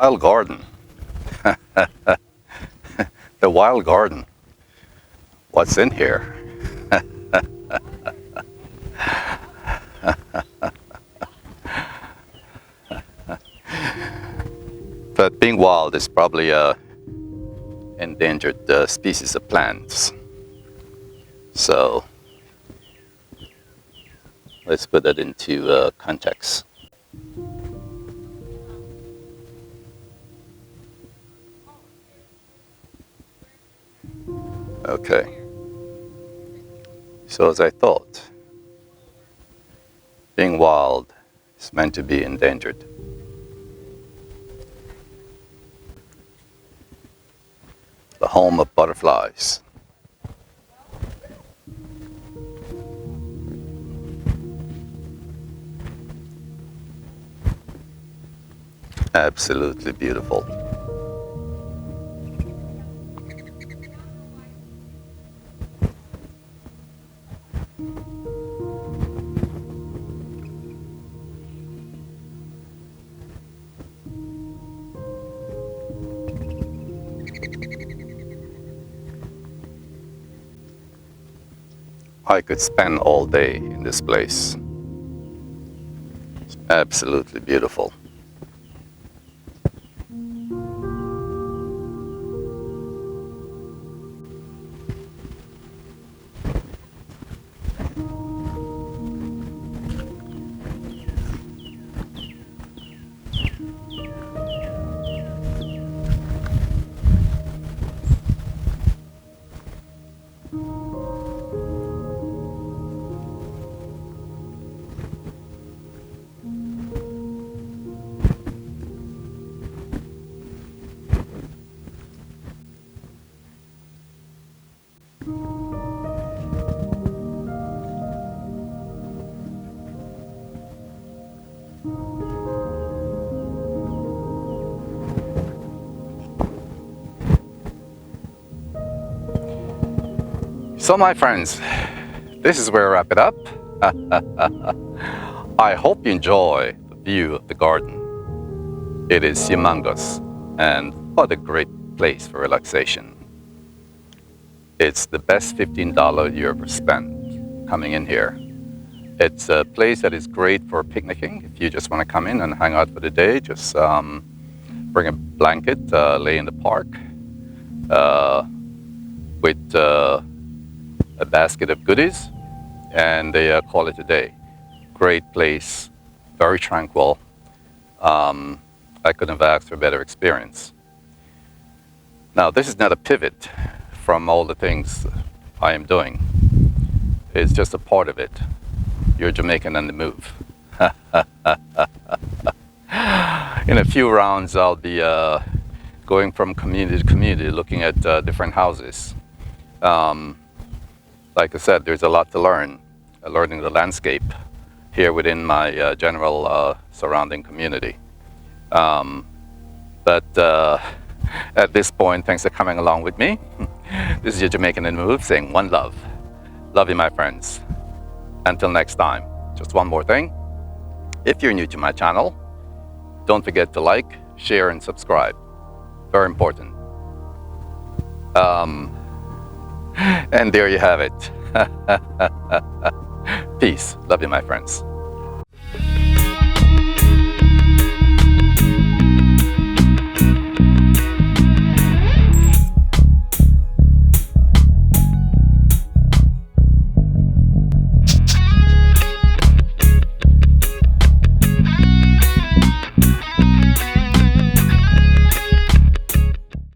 Wild garden. The wild garden. What's in here? But being wild is probably a endangered species of plants. So let's put that into context. Okay. So as I thought, being wild is meant to be endangered. The home of butterflies. Absolutely beautiful. I could spend all day in this place. It's absolutely beautiful. So my friends, this is where I wrap it up. I hope you enjoy the view of the garden. It is humongous, and what a great place for relaxation. It's the best $15 you ever spent coming in here. It's a place that is great for picnicking. If you just want to come in and hang out for the day, just bring a blanket, lay in the park with a basket of goodies, and they call it a day. Great place, very tranquil. I couldn't have asked for a better experience. Now, this is not a pivot from all the things I am doing. It's just a part of it. You're Jamaican on the move. In a few rounds, I'll be going from community to community, looking at different houses. Like I said, there's a lot to learn, learning the landscape here within my general surrounding community. But at this point, thanks for coming along with me. This is your Jamaican in the Move saying one love. Love you, my friends. Until next time, just one more thing. If you're new to my channel, don't forget to like, share, and subscribe. Very important. And there you have it. Peace. Love you, my friends.